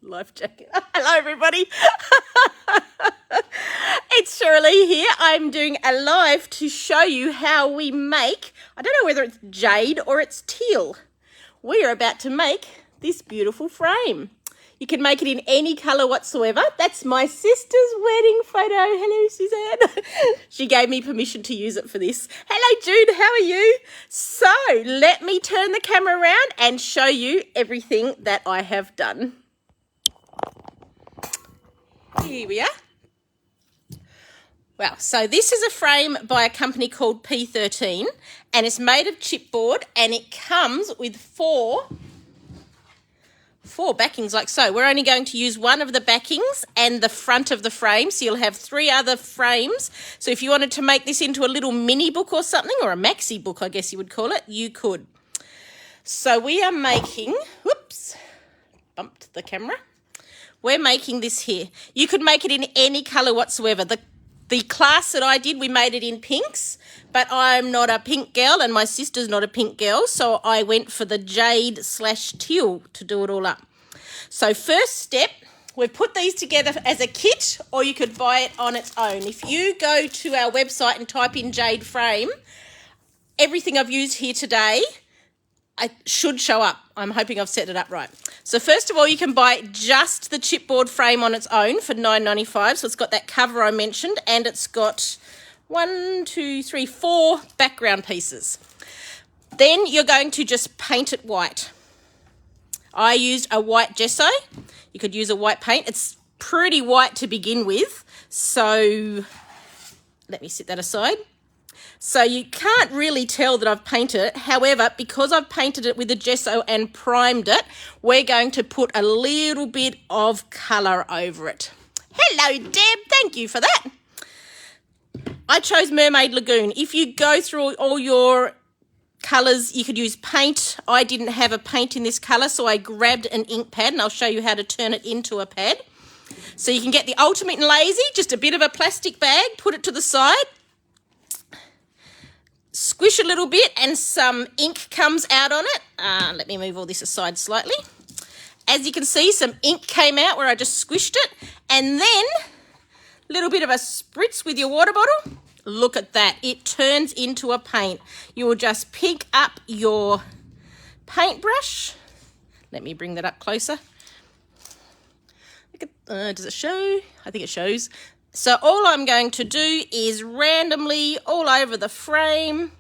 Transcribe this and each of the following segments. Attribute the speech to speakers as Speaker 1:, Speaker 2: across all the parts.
Speaker 1: Life jacket. Hello, everybody. It's Shirley here. I'm doing a live to show you how we make, I don't know whether it's jade or it's teal. We're about to make this beautiful frame. You can make it in any colour whatsoever. That's my sister's wedding photo. Hello, Suzanne. She gave me permission to use it for this. Hello, Jude. How are you? So let me turn the camera around and show you everything that I have done. Here we are. Well, so this is a frame by a company called P13 and it's made of chipboard and it comes with four backings like so. We're only going to use one of the backings and the front of the frame, so you'll have three other frames. So if you wanted to make this into a little mini book or something, or a maxi book I guess you would call it, you could. So we are making, whoops, bumped the camera. We're making this here. You could make it in any colour whatsoever. The class that I did, we made it in pinks, but I'm not a pink girl and my sister's not a pink girl, so I went for the jade/teal to do it all up. So first step, we've put these together as a kit, or you could buy it on its own. If you go to our website and type in Jade Frame, everything I've used here today, it should show up. I'm hoping I've set it up right. So first of all, you can buy just the chipboard frame on its own for $9.95. So it's got that cover I mentioned, and it's got 4 background pieces. Then you're going to just paint it white. I used a white gesso. You could use a white paint. It's pretty white to begin with. So let me set that aside. So you can't really tell that I've painted it. However, because I've painted it with the gesso and primed it, we're going to put a little bit of colour over it. Hello, Deb. Thank you for that. I chose Mermaid Lagoon. If you go through all your colours, you could use paint. I didn't have a paint in this colour, so I grabbed an ink pad, and I'll show you how to turn it into a pad. So you can get the Ultimate and Lazy, just a bit of a plastic bag, put it to the side. Squish a little bit and some ink comes out on it. Let me move all this aside slightly. As you can see, some ink came out where I just squished it. And then a little bit of a spritz with your water bottle. Look at that. It turns into a paint. You will just pick up your paintbrush. Let me bring that up closer. Look at, does it show? I think it shows. So all I'm going to do is randomly all over the frame,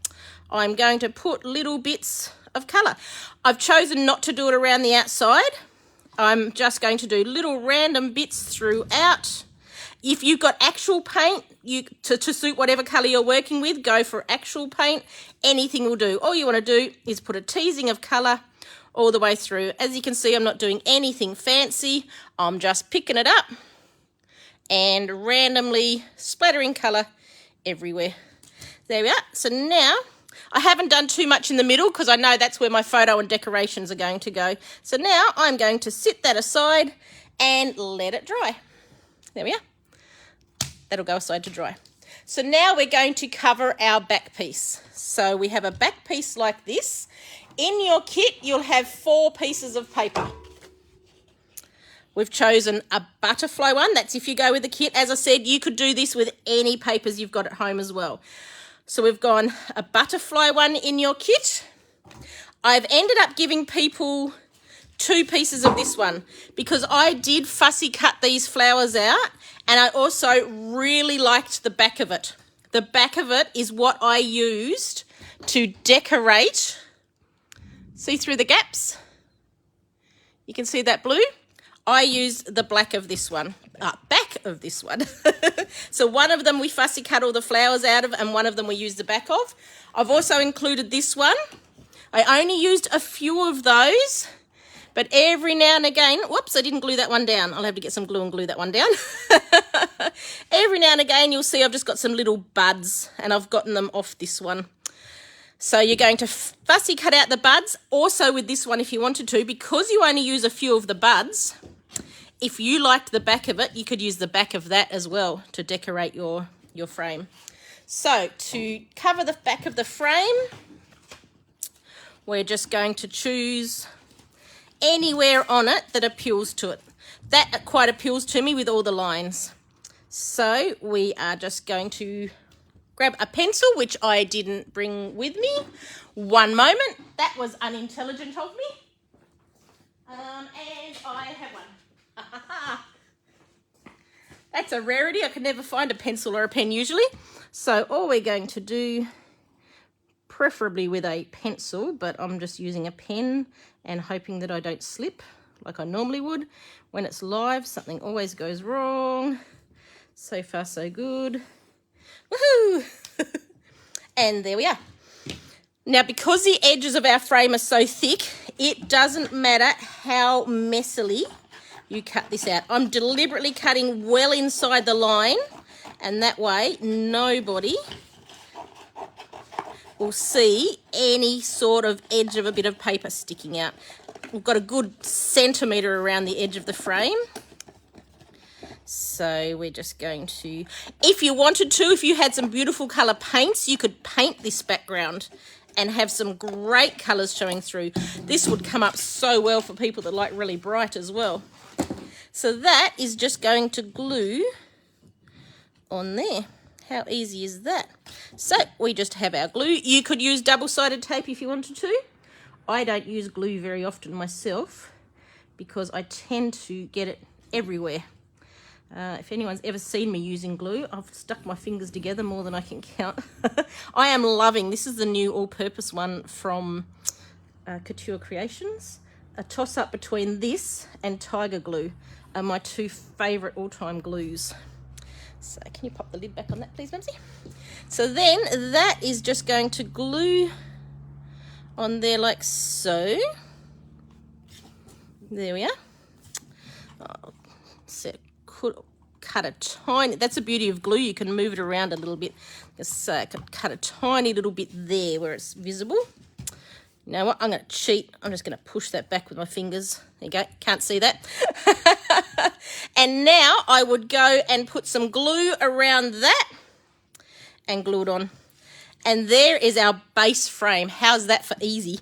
Speaker 1: I'm going to put little bits of colour. I've chosen not to do it around the outside. I'm just going to do little random bits throughout. If you've got actual paint, to suit whatever colour you're working with, go for actual paint. Anything will do. All you want to do is put a teasing of colour all the way through. As you can see, I'm not doing anything fancy. I'm just picking it up and randomly splattering colour everywhere. There we are. So now, I haven't done too much in the middle because I know that's where my photo and decorations are going to go. So now I'm going to sit that aside and let it dry. There we are. That'll go aside to dry. So now we're going to cover our back piece. So we have a back piece like this. In your kit, you'll have 4 pieces of paper. We've chosen a butterfly one. That's if you go with the kit. As I said, you could do this with any papers you've got at home as well. So we've gone a butterfly one in your kit. I've ended up giving people 2 pieces of this one because I did fussy cut these flowers out and I also really liked the back of it. The back of it is what I used to decorate. See through the gaps? You can see that blue? I used the back of this one. So one of them we fussy cut all the flowers out of and one of them we used the back of. I've also included this one. I only used a few of those, but every now and again, whoops, I didn't glue that one down. I'll have to get some glue and glue that one down. Every now and again, you'll see I've just got some little buds and I've gotten them off this one. So you're going to fussy cut out the buds. Also with this one, if you wanted to, because you only use a few of the buds, if you liked the back of it, you could use the back of that as well to decorate your frame. So to cover the back of the frame, we're just going to choose anywhere on it that appeals to it. That quite appeals to me with all the lines. So we are just going to grab a pencil, which I didn't bring with me. One moment. That was unintelligent of me. And I have one. That's a rarity. I could never find a pencil or a pen usually. So all we're going to do, preferably with a pencil, but I'm just using a pen and hoping that I don't slip like I normally would. When it's live, something always goes wrong. So far, so good. Woohoo! And there we are. Now, because the edges of our frame are so thick, it doesn't matter how messily you cut this out. I'm deliberately cutting well inside the line, and that way nobody will see any sort of edge of a bit of paper sticking out. We've got a good centimetre around the edge of the frame. So we're just going to, if you wanted to, if you had some beautiful colour paints, you could paint this background and have some great colours showing through. This would come up so well for people that like really bright as well. So that is just going to glue on there. How easy is that? So we just have our glue. You could use double-sided tape if you wanted to. I don't use glue very often myself because I tend to get it everywhere. If anyone's ever seen me using glue, I've stuck my fingers together more than I can count. I am loving, this is the new all-purpose one from Couture Creations. A toss-up between this and Tiger Glue are my two favourite all-time glues. So can you pop the lid back on that, please, Mumsy? So then that is just going to glue on there like so. There we are. Oh, so could cut a tiny, that's the beauty of glue, you can move it around a little bit. So I could cut a tiny little bit there where it's visible. You know what, I'm going to cheat. I'm just going to push that back with my fingers. There you go, can't see that. And now I would go and put some glue around that and glue it on. And there is our base frame. How's that for easy?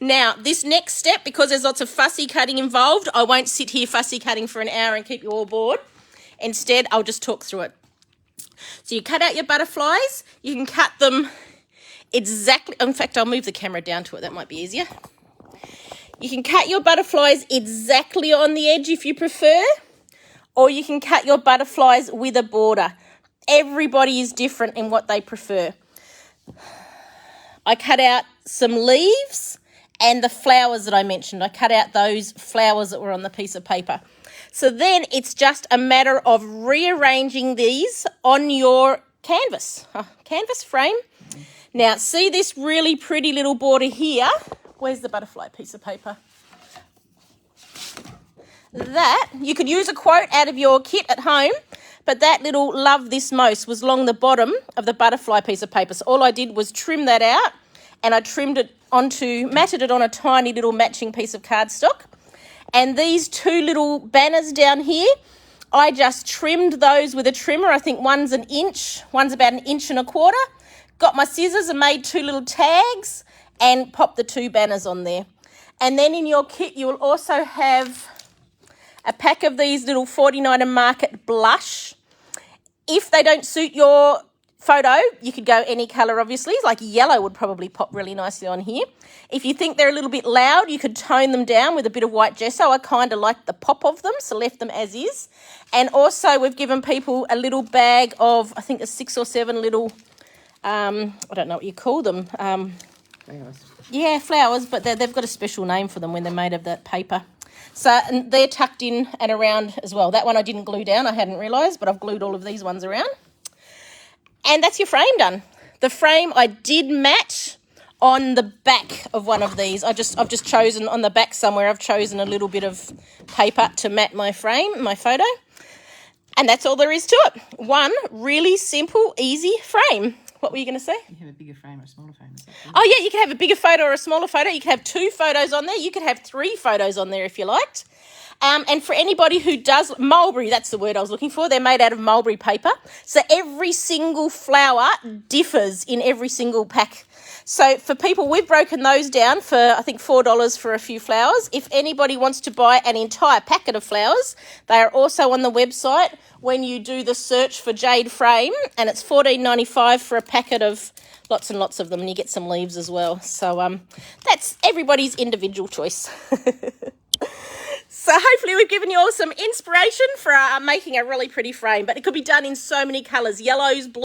Speaker 1: Now, this next step, because there's lots of fussy cutting involved, I won't sit here fussy cutting for an hour and keep you all bored. Instead, I'll just talk through it. So you cut out your butterflies. You can cut them exactly, in fact, I'll move the camera down to it. That might be easier. You can cut your butterflies exactly on the edge if you prefer, or you can cut your butterflies with a border. Everybody is different in what they prefer. I cut out some leaves and the flowers that I mentioned. I cut out those flowers that were on the piece of paper. So then it's just a matter of rearranging these on your canvas frame. Now, see this really pretty little border here? Where's the butterfly piece of paper? That, you could use a quote out of your kit at home, but that little "love this most" was along the bottom of the butterfly piece of paper. So all I did was trim that out, and I matted it on a tiny little matching piece of cardstock. And these two little banners down here, I just trimmed those with a trimmer. I think one's an inch, one's about 1.25 inches. Got my scissors and made two little tags and popped the two banners on there. And then in your kit, you will also have a pack of these little 49 Market blush. If they don't suit your photo, you could go any colour, obviously. Like yellow would probably pop really nicely on here. If you think they're a little bit loud, you could tone them down with a bit of white gesso. I kind of like the pop of them, so left them as is. And also we've given people a little bag of, I think there's 6 or 7 little, I don't know what you call them.
Speaker 2: Flowers.
Speaker 1: Yeah, flowers, but they've got a special name for them when they're made of that paper. So and they're tucked in and around as well. That one I didn't glue down, I hadn't realised, but I've glued all of these ones around. And that's your frame done. The frame I did match on the back of one of these. I've just chosen on the back somewhere, I've chosen a little bit of paper to mat my frame, my photo. And that's all there is to it. One really simple, easy frame. What were you going to say?
Speaker 2: You have a bigger frame or a smaller frame.
Speaker 1: Oh, yeah, you can have a bigger photo or a smaller photo. You can have 2 photos on there. You could have 3 photos on there if you liked. And for anybody who does mulberry, that's the word I was looking for. They're made out of mulberry paper. So every single flower differs in every single pack. So for people, we've broken those down for, I think, $4 for a few flowers. If anybody wants to buy an entire packet of flowers, they are also on the website when you do the search for Jade Frame, and it's $14.95 for a packet of lots and lots of them, and you get some leaves as well. So that's everybody's individual choice. So hopefully we've given you all some inspiration for making a really pretty frame, but it could be done in so many colours, yellows, blues.